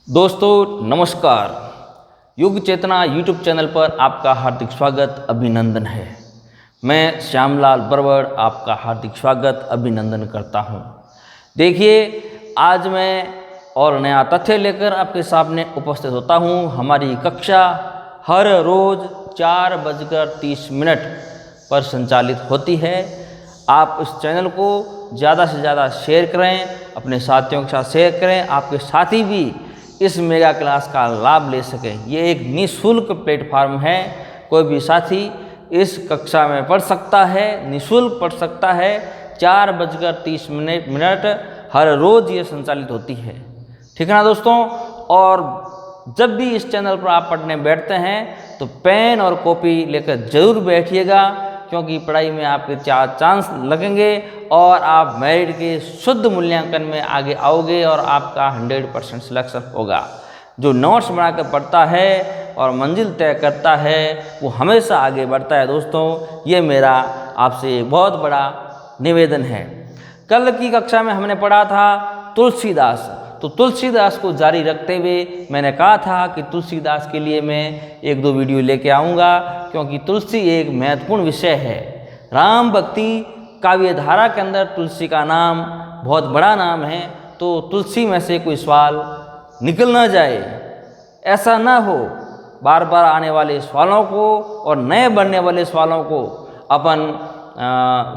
दोस्तों नमस्कार। युग चेतना यूट्यूब चैनल पर आपका हार्दिक स्वागत अभिनंदन है। मैं श्यामलाल बरवड़ आपका हार्दिक स्वागत अभिनंदन करता हूं। देखिए, आज मैं और नया तथ्य लेकर आपके सामने उपस्थित होता हूं। हमारी कक्षा हर रोज़ 4:30 पर संचालित होती है। आप इस चैनल को ज़्यादा से ज़्यादा शेयर करें, अपने साथियों के साथ शेयर करें, आपके साथी भी इस मेगा क्लास का लाभ ले सकें। ये एक निःशुल्क प्लेटफार्म है। कोई भी साथी इस कक्षा में पढ़ सकता है, निःशुल्क पढ़ सकता है। 4:30 हर रोज़ ये संचालित होती है। ठीक है ना दोस्तों। और जब भी इस चैनल पर आप पढ़ने बैठते हैं तो पेन और कॉपी लेकर ज़रूर बैठिएगा, क्योंकि पढ़ाई में आपके 4 चांस लगेंगे और आप मेरिट के शुद्ध मूल्यांकन में आगे आओगे और आपका 100% सिलेक्शन होगा। जो नोट्स बनाकर पढ़ता है और मंजिल तय करता है वो हमेशा आगे बढ़ता है। दोस्तों, ये मेरा आपसे बहुत बड़ा निवेदन है। कल की कक्षा में हमने पढ़ा था तुलसीदास। तो तुलसीदास को जारी रखते हुए मैंने कहा था कि तुलसीदास के लिए मैं 1-2 वीडियो लेके आऊँगा, क्योंकि तुलसी एक महत्वपूर्ण विषय है। राम भक्ति काव्य धारा के अंदर तुलसी का नाम बहुत बड़ा नाम है। तो तुलसी में से कोई सवाल निकल ना जाए, ऐसा ना हो। बार बार आने वाले सवालों को और नए बनने वाले सवालों को अपन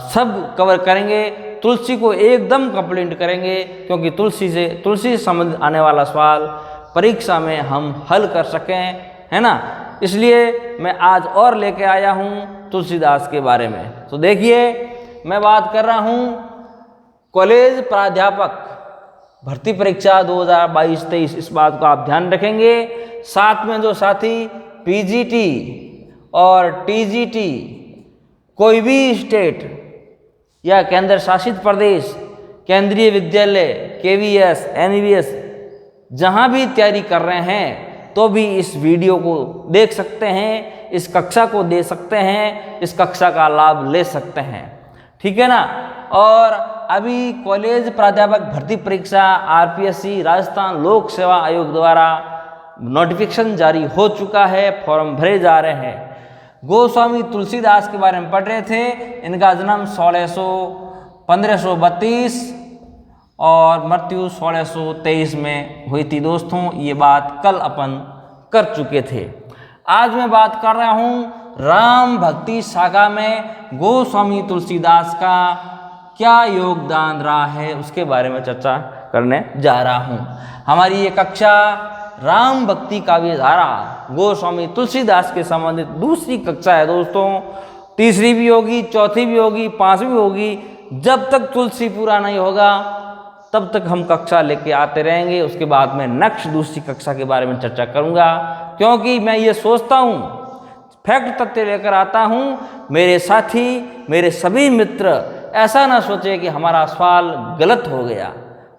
सब कवर करेंगे। तुलसी को एकदम कंप्लीट करेंगे, क्योंकि तुलसी से संबंधित आने वाला सवाल परीक्षा में हम हल कर सकें, है ना। इसलिए मैं आज और लेके आया हूँ तुलसीदास के बारे में। तो देखिए, मैं बात कर रहा हूँ कॉलेज प्राध्यापक भर्ती परीक्षा 2022-23। इस बात को आप ध्यान रखेंगे। साथ में जो साथी पीजीटी और टीजीटी, कोई भी स्टेट या केंद्र शासित प्रदेश, केंद्रीय विद्यालय, केवीएस, एनवीएस, जहाँ भी तैयारी कर रहे हैं तो भी इस वीडियो को देख सकते हैं, इस कक्षा को दे सकते हैं, इस कक्षा का लाभ ले सकते हैं। ठीक है ना। और अभी कॉलेज प्राध्यापक भर्ती परीक्षा आरपीएससी राजस्थान लोक सेवा आयोग द्वारा नोटिफिकेशन जारी हो चुका है, फॉर्म भरे जा रहे हैं। गोस्वामी तुलसीदास के बारे में पढ़ रहे थे। इनका जन्म 1532 और मृत्यु 1623 में हुई थी। दोस्तों, ये बात कल अपन कर चुके थे। आज मैं बात कर रहा हूँ राम भक्ति सागा में गोस्वामी तुलसीदास का क्या योगदान रहा है, उसके बारे में चर्चा करने जा रहा हूँ। हमारी ये कक्षा राम भक्ति काव्य धारा गोस्वामी तुलसीदास के संबंधित दूसरी कक्षा है। दोस्तों, तीसरी भी होगी, चौथी भी होगी, 5वीं भी होगी। जब तक तुलसी पूरा नहीं होगा तब तक हम कक्षा लेके आते रहेंगे। उसके बाद मैं नेक्स्ट दूसरी कक्षा के बारे में चर्चा करूंगा, क्योंकि मैं ये सोचता हूँ, फैक्ट तथ्य लेकर आता हूँ। मेरे साथी, मेरे सभी मित्र ऐसा ना सोचे कि हमारा सवाल गलत हो गया।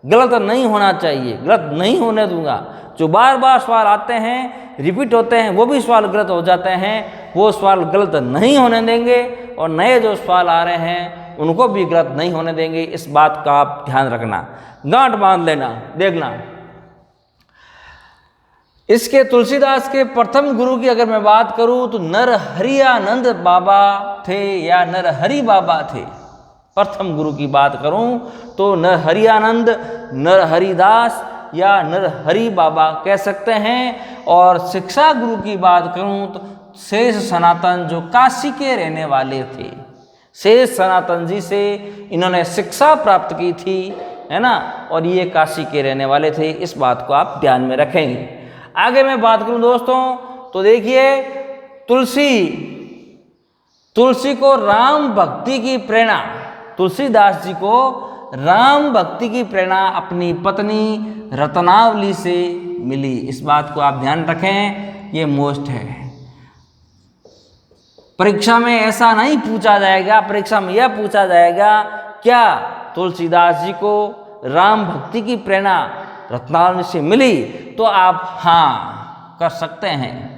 गलत नहीं होना चाहिए, गलत नहीं होने दूंगा। जो बार बार सवाल आते हैं, रिपीट होते हैं, वो भी सवाल गलत हो जाते हैं, वो सवाल गलत नहीं होने देंगे। और नए जो सवाल आ रहे हैं उनको भी गलत नहीं होने देंगे। इस बात का आप ध्यान रखना, गांठ बांध लेना। देखना, इसके तुलसीदास के प्रथम गुरु की अगर मैं बात करूं तो नरहरियानंद बाबा थे या नरहरि बाबा थे। प्रथम गुरु की बात करूं तो नरहरियानंद, नरहरिदास या नरहरि बाबा कह सकते हैं। और शिक्षा गुरु की बात करूं तो शेष सनातन, जो काशी के रहने वाले थे। शेष सनातन जी से इन्होंने शिक्षा प्राप्त की थी, है ना। और ये काशी के रहने वाले थे। इस बात को आप ध्यान में रखेंगे। आगे मैं बात करूं दोस्तों तो देखिए, तुलसी को राम भक्ति की प्रेरणा, तुलसीदास जी को राम भक्ति की प्रेरणा अपनी पत्नी रत्नावली से मिली। इस बात को आप ध्यान रखें, ये मोस्ट है। परीक्षा में ऐसा नहीं पूछा जाएगा, परीक्षा में यह पूछा जाएगा क्या तुलसीदास जी को राम भक्ति की प्रेरणा रत्नावली से मिली, तो आप हाँ कर सकते हैं,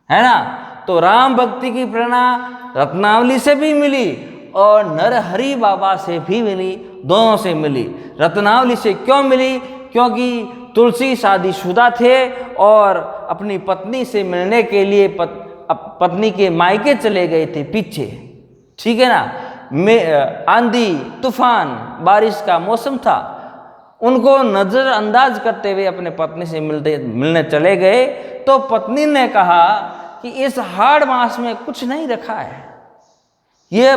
है ना। तो राम भक्ति की प्रेरणा रत्नावली से भी मिली और नरहरि बाबा से भी मिली, दोनों से मिली। रत्नावली से क्यों मिली? क्योंकि तुलसी शादीशुदा थे और अपनी पत्नी से मिलने के लिए पत्नी के मायके चले गए थे पीछे, ठीक है ना। आंधी तूफान बारिश का मौसम था, उनको नज़रअंदाज करते हुए अपने पत्नी से मिलने चले गए। तो पत्नी ने कहा कि इस हाड़ मास में कुछ नहीं रखा है, ये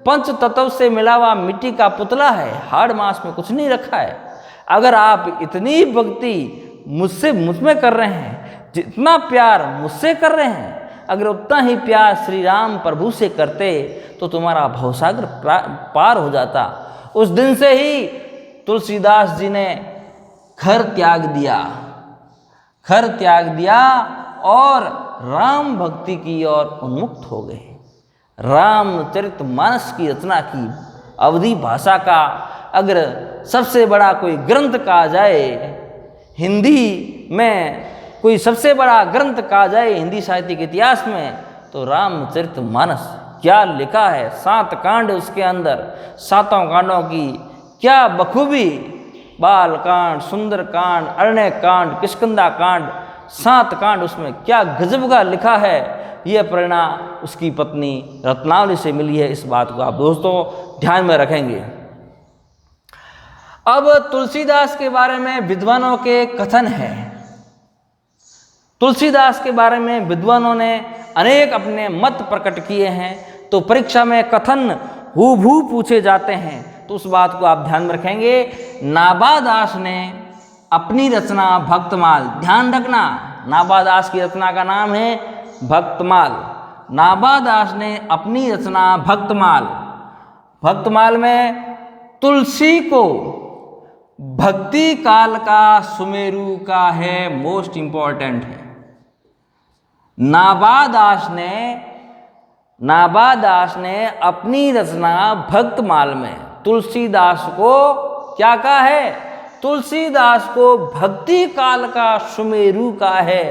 पंच तत्व से मिला हुआ मिट्टी का पुतला है, हाड़ मास में कुछ नहीं रखा है। अगर आप इतनी भक्ति मुझ में कर रहे हैं, जितना प्यार मुझसे कर रहे हैं, अगर उतना ही प्यार श्री राम प्रभु से करते तो तुम्हारा भवसागर पार हो जाता। उस दिन से ही तुलसीदास जी ने घर त्याग दिया और राम भक्ति की ओर उन्मुक्त हो गए। रामचरितमानस की रचना की अवधी भाषा का अगर सबसे बड़ा कोई ग्रंथ कहा जाए, हिंदी में कोई सबसे बड़ा ग्रंथ कहा जाए हिंदी साहित्य के इतिहास में, तो रामचरितमानस। क्या लिखा है, 7 कांड उसके अंदर, 7 कांडों की क्या बखूबी, बाल कांड, सुंदर कांड, अरण्य कांड, किष्किंधा कांड, 7 कांड उसमें क्या गजब का लिखा है। यह प्रेरणा उसकी पत्नी रत्नावली से मिली है, इस बात को आप दोस्तों ध्यान में रखेंगे। अब तुलसीदास के बारे में विद्वानों के कथन है। तुलसीदास के बारे में विद्वानों ने अनेक अपने मत प्रकट किए हैं, तो परीक्षा में कथन हूबहू पूछे जाते हैं, तो उस बात को आप ध्यान में रखेंगे। नाभादास ने अपनी रचना भक्तमाल, ध्यान रखना, नाभादास की रचना का नाम है भक्तमाल। नाभादास ने अपनी रचना भक्तमाल में तुलसी को भक्ति काल का सुमेरु का है, मोस्ट इंपॉर्टेंट है। नाभादास ने अपनी रचना भक्तमाल में तुलसीदास को क्या कहा है, तुलसीदास को भक्ति काल का सुमेरु का है।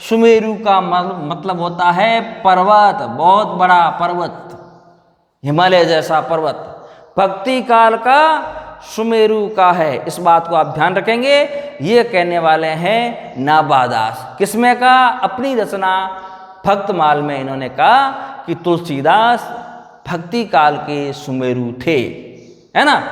सुमेरु का मतलब होता है पर्वत, बहुत बड़ा पर्वत, हिमालय जैसा पर्वत, भक्ति काल का सुमेरु का है। इस बात को आप ध्यान रखेंगे। ये कहने वाले हैं नाभादास। किसमें का, अपनी रचना भक्तमाल में इन्होंने कहा कि तुलसीदास भक्ति काल के सुमेरु थे, है ना।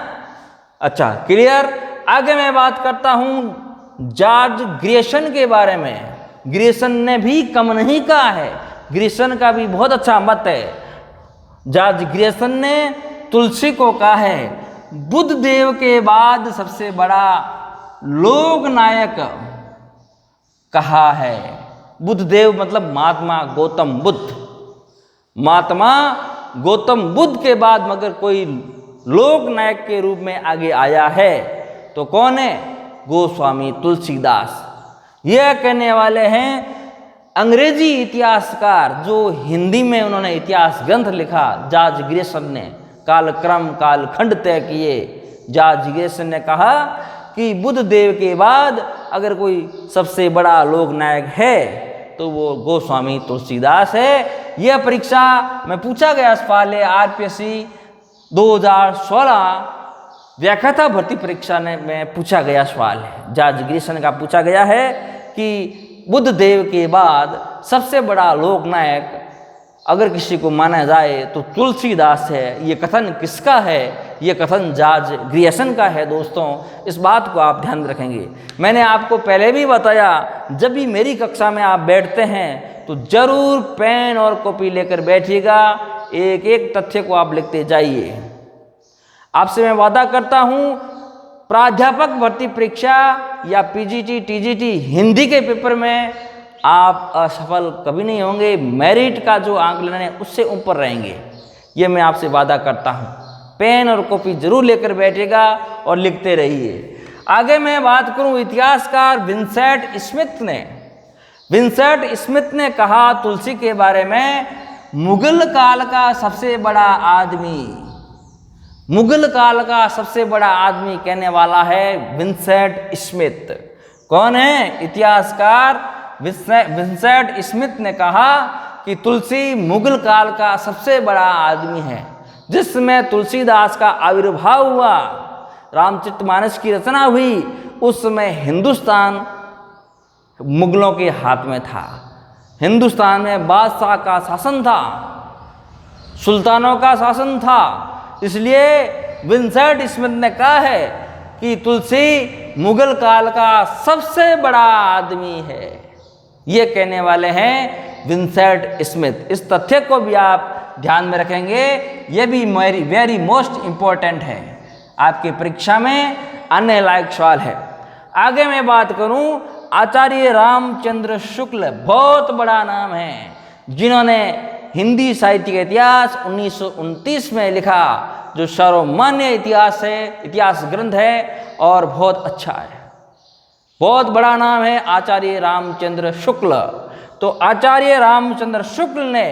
अच्छा, क्लियर। आगे मैं बात करता हूं जॉर्ज ग्रियर्सन के बारे में। ग्रियर्सन ने भी कम नहीं कहा है, ग्रियर्सन का भी बहुत अच्छा मत है। जॉर्ज ग्रियर्सन ने तुलसी को कहा है बुद्ध देव के बाद सबसे बड़ा लोक नायक कहा है। बुद्ध देव मतलब महात्मा गौतम बुद्ध। महात्मा गौतम बुद्ध के बाद मगर कोई लोक नायक के रूप में आगे आया है तो कौन है, गोस्वामी तुलसीदास। यह कहने वाले हैं अंग्रेजी इतिहासकार, जो हिंदी में उन्होंने इतिहास ग्रंथ लिखा। जॉर्ज ग्रियर्सन ने कालक्रम कालखंड तय किए। जॉर्ज ग्रियर्सन ने कहा कि बुद्ध देव के बाद अगर कोई सबसे बड़ा लोक नायक है तो वो गोस्वामी तुलसीदास है। यह परीक्षा में पूछा गया सवाल है, आरपीएससी 2016 व्याख्याता भर्ती परीक्षा में पूछा गया सवाल है। जॉर्ज ग्रियर्सन का पूछा गया है कि बुद्ध देव के बाद सबसे बड़ा लोक नायक अगर किसी को माना जाए तो तुलसीदास है। ये कथन किसका है, ये कथन जॉर्ज ग्रियर्सन का है। दोस्तों, इस बात को आप ध्यान में रखेंगे। मैंने आपको पहले भी बताया, जब भी मेरी कक्षा में आप बैठते हैं तो जरूर पेन और कॉपी लेकर बैठिएगा, एक एक तथ्य को आप लिखते जाइए। आपसे मैं वादा करता हूँ प्राध्यापक भर्ती परीक्षा या पीजीटी टीजीटी हिंदी के पेपर में आप असफल कभी नहीं होंगे। मेरिट का जो आंकलन है उससे ऊपर रहेंगे, ये मैं आपसे वादा करता हूँ। पेन और कॉपी जरूर लेकर बैठेगा और लिखते रहिए। आगे मैं बात करूँ इतिहासकार विंसेंट स्मिथ ने कहा तुलसी के बारे में, मुगल काल का सबसे बड़ा आदमी कहने वाला है विंसेंट स्मिथ। कौन है, इतिहासकार विंसेंट स्मिथ ने कहा कि तुलसी मुगल काल का सबसे बड़ा आदमी है। जिसमें तुलसीदास का आविर्भाव हुआ, रामचरितमानस की रचना हुई, उस समय हिंदुस्तान मुगलों के हाथ में था। हिंदुस्तान में बादशाह का शासन था, सुल्तानों का शासन था। इसलिए विंसेंट स्मिथ ने कहा है कि तुलसी मुगल काल का सबसे बड़ा आदमी है। ये कहने वाले हैं विंसेंट स्मिथ। इस तथ्य को भी आप ध्यान में रखेंगे, यह भी वेरी मोस्ट इंपॉर्टेंट है, आपकी परीक्षा में आने लायक सवाल है। आगे मैं बात करूं, आचार्य रामचंद्र शुक्ल बहुत बड़ा नाम है, जिन्होंने हिंदी साहित्य का इतिहास 1929 में लिखा, जो सर्वमान्य इतिहास है, इतिहास ग्रंथ है और बहुत अच्छा है। बहुत बड़ा नाम है आचार्य रामचंद्र शुक्ल। तो आचार्य रामचंद्र शुक्ल ने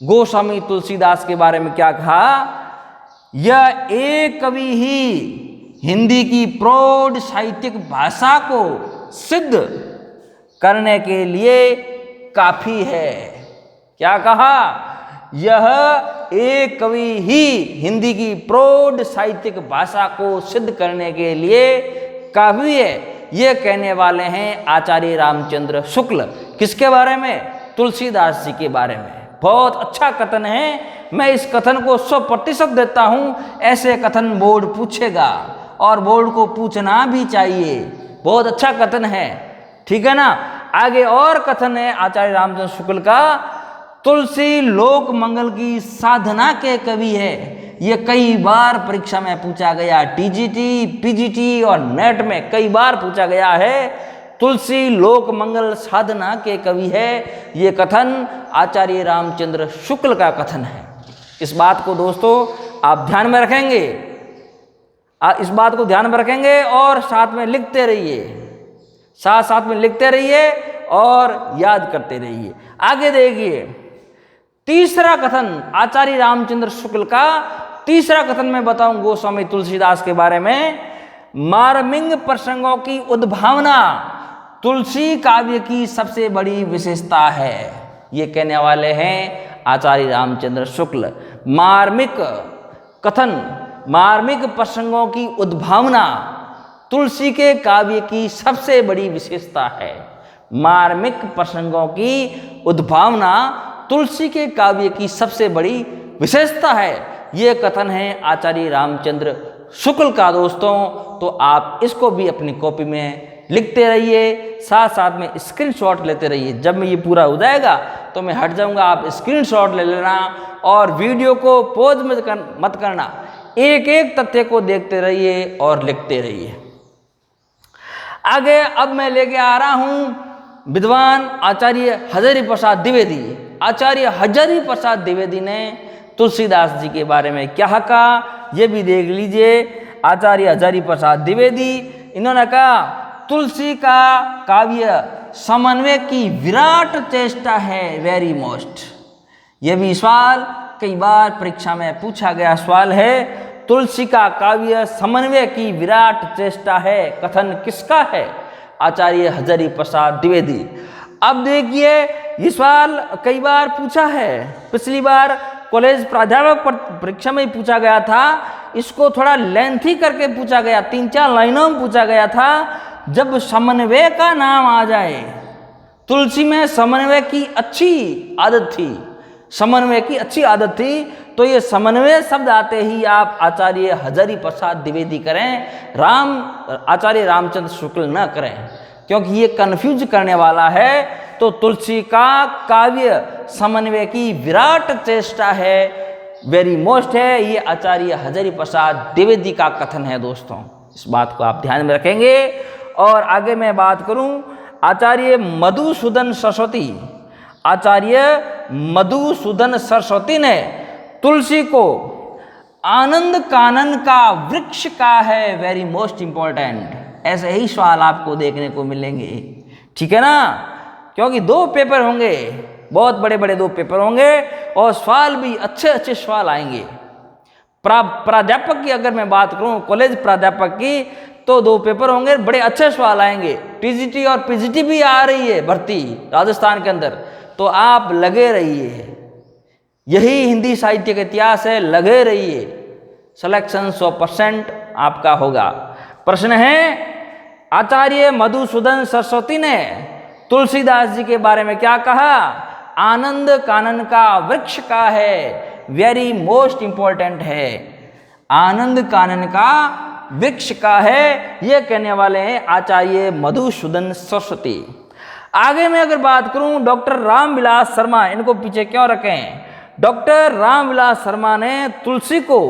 गोस्वामी तुलसीदास के बारे में क्या कहा? यह एक कवि ही हिंदी की प्रौढ़ साहित्यिक भाषा को सिद्ध करने के लिए काफी है। क्या कहा? यह एक कवि ही हिंदी की प्रौढ़ साहित्यिक भाषा को सिद्ध करने के लिए काफी है। ये कहने वाले हैं आचार्य रामचंद्र शुक्ल। किसके बारे में? तुलसीदास जी के बारे में। बहुत अच्छा कथन है, मैं इस कथन को 100% देता हूँ। ऐसे कथन बोर्ड पूछेगा और बोर्ड को पूछना भी चाहिए। बहुत अच्छा कथन है, ठीक है ना। आगे और कथन है आचार्य रामचंद्र शुक्ल का, तुलसी लोक मंगल की साधना के कवि है। ये कई बार परीक्षा में पूछा गया, टीजीटी, पीजीटी और नेट में कई बार पूछा गया है। तुलसी लोक मंगल साधना के कवि है, ये कथन आचार्य रामचंद्र शुक्ल का कथन है। इस बात को दोस्तों आप ध्यान में रखेंगे, इस बात को ध्यान में रखेंगे और साथ में लिखते रहिए, साथ में लिखते रहिए और याद करते रहिए। आगे देखिए, तीसरा कथन आचार्य रामचंद्र शुक्ल का, तीसरा कथन मैं बताऊं गोस्वामी तुलसीदास के बारे में। मार्मिक प्रसंगों की उद्भावना तुलसी काव्य की सबसे बड़ी विशेषता है। ये कहने वाले हैं आचार्य रामचंद्र शुक्ल। मार्मिक कथन, मार्मिक प्रसंगों की उद्भावना तुलसी के काव्य की सबसे बड़ी विशेषता है। मार्मिक प्रसंगों की उद्भावना तुलसी के काव्य की सबसे बड़ी विशेषता है। ये कथन है आचार्य रामचंद्र शुक्ल का दोस्तों। तो आप इसको भी अपनी कॉपी में लिखते रहिए, साथ में स्क्रीनशॉट लेते रहिए। जब मैं ये पूरा हो जाएगा तो मैं हट जाऊंगा, आप स्क्रीनशॉट ले लेना और वीडियो को पॉज मत करना, एक एक तथ्य को देखते रहिए और लिखते रहिए। आगे अब मैं लेके आ रहा हूं विद्वान आचार्य हजारी प्रसाद द्विवेदी। आचार्य हजारी प्रसाद द्विवेदी ने तुलसीदास जी के बारे में क्या कहा, ये भी देख लीजिए। आचार्य हजारी प्रसाद द्विवेदी, इन्होंने कहा तुलसी का काव्य समन्वय की विराट चेष्टा है, वेरी मोस्ट। यह भी सवाल कई बार परीक्षा में पूछा गया सवाल है। तुलसी का काव्य समन्वय की विराट चेष्टा है, कथन किसका है? आचार्य हजारी प्रसाद द्विवेदी। अब देखिए, ये सवाल कई बार पूछा है, पिछली बार कॉलेज प्राध्यापक परीक्षा में ही पूछा गया था। इसको थोड़ा लेंथी करके पूछा गया, 3-4 लाइनों में पूछा गया था। जब समन्वय का नाम आ जाए, तुलसी में समन्वय की अच्छी आदत थी, समन्वय की अच्छी आदत थी, तो ये समन्वय शब्द आते ही आप आचार्य हजारी प्रसाद द्विवेदी करें, आचार्य रामचंद्र शुक्ल न करें, क्योंकि ये कंफ्यूज करने वाला है। तो तुलसी का काव्य समन्वय की विराट चेष्टा है, वेरी मोस्ट है, ये आचार्य हजारी प्रसाद द्विवेदी का कथन है दोस्तों। इस बात को आप ध्यान में रखेंगे। और आगे मैं बात करूं आचार्य मधुसूदन सरस्वती। आचार्य मधुसूदन सरस्वती ने तुलसी को आनंद कानन का वृक्ष का है, वेरी मोस्ट इंपॉर्टेंट। ऐसे ही सवाल आपको देखने को मिलेंगे, ठीक है ना, क्योंकि 2 पेपर होंगे, बहुत बड़े बड़े 2 पेपर होंगे और सवाल भी अच्छे अच्छे सवाल आएंगे। प्राध्यापक की अगर मैं बात करूं, कॉलेज प्राध्यापक की, तो 2 पेपर होंगे, बड़े अच्छे सवाल आएंगे। टीजीटी और पीजीटी भी आ रही है भर्ती राजस्थान के अंदर, तो आप लगे रहिए। यही हिंदी साहित्य का इतिहास है, लगे रहिए, सिलेक्शन 100% आपका होगा। प्रश्न है आचार्य मधुसूदन सरस्वती ने तुलसीदास जी के बारे में क्या कहा? आनंद कानन का वृक्ष का है, वेरी मोस्ट इंपॉर्टेंट है, आनंद कानन का वृक्ष का है, ये कहने वाले हैं आचार्य मधुसूदन सरस्वती। आगे मैं अगर बात करूं डॉक्टर रामविलास शर्मा, इनको पीछे क्यों रखें? डॉक्टर रामविलास शर्मा ने तुलसी को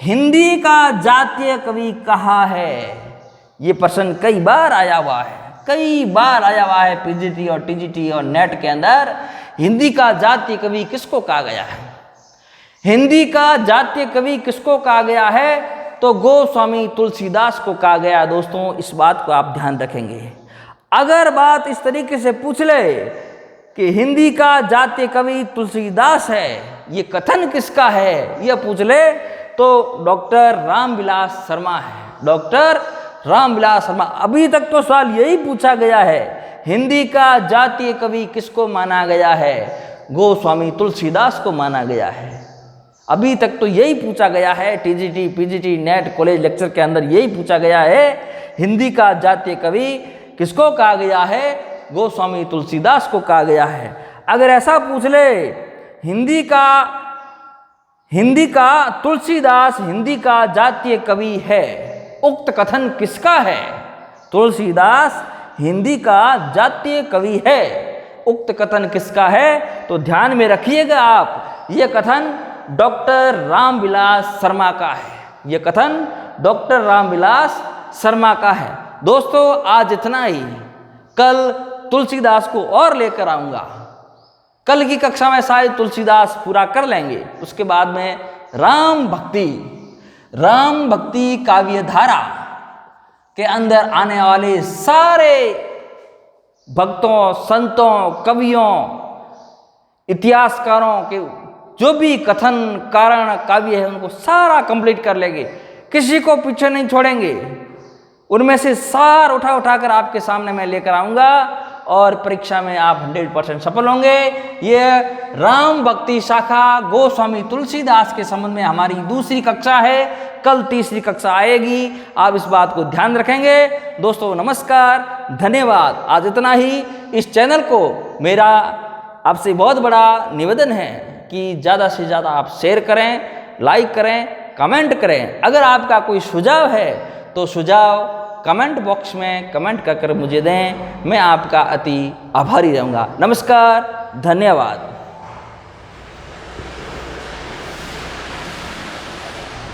हिंदी का जातीय कवि कहा है। ये प्रश्न कई बार आया हुआ है, कई बार आया हुआ है पीजीटी और टीजीटी और नेट के अंदर। हिंदी का जातीय कवि किसको कहा गया है? हिंदी का जातीय कवि किसको कहा गया है? तो गोस्वामी तुलसीदास को कहा गया। दोस्तों इस बात को आप ध्यान रखेंगे। अगर बात इस तरीके से पूछ ले कि हिंदी का जातीय कवि तुलसीदास है, ये कथन किसका है, यह पूछ ले तो डॉक्टर रामविलास शर्मा है, डॉक्टर रामविलास शर्मा। अभी तक तो सवाल यही पूछा गया है, हिंदी का जातीय कवि किसको माना गया है? गोस्वामी तुलसीदास को माना गया है। अभी तक तो यही पूछा गया है, TGT PGT net college lecture के अंदर यही पूछा गया है, हिंदी का जातीय कवि किसको कहा गया है? गोस्वामी तुलसीदास को कहा गया है। अगर ऐसा पूछ ले हिंदी का तुलसीदास हिंदी का जातीय कवि है, उक्त कथन किसका है? तुलसीदास हिंदी का जातीय कवि है, उक्त कथन किसका है? तो ध्यान में रखिएगा आप, यह कथन डॉक्टर रामविलास शर्मा का है, यह कथन डॉक्टर रामविलास शर्मा का है। दोस्तों आज इतना ही, कल तुलसीदास को और लेकर आऊंगा। कल की कक्षा में शायद तुलसीदास पूरा कर लेंगे, उसके बाद में राम भक्ति काव्य धारा के अंदर आने वाले सारे भक्तों, संतों, कवियों, इतिहासकारों के जो भी कथन कारण काव्य है उनको सारा कंप्लीट कर लेंगे, किसी को पीछे नहीं छोड़ेंगे। उनमें से सार उठाकर आपके सामने मैं लेकर आऊंगा और परीक्षा में आप 100% सफल होंगे। ये राम भक्ति शाखा गोस्वामी तुलसीदास के संबंध में हमारी दूसरी कक्षा है, कल तीसरी कक्षा आएगी, आप इस बात को ध्यान रखेंगे। दोस्तों नमस्कार, धन्यवाद। आज इतना ही। इस चैनल को मेरा आपसे बहुत बड़ा निवेदन है कि ज़्यादा से ज़्यादा आप शेयर करें, लाइक करें, कमेंट करें। अगर आपका कोई सुझाव है तो सुझाव कमेंट बॉक्स में कमेंट कर मुझे दें, मैं आपका अति आभारी रहूँगा। नमस्कार, धन्यवाद।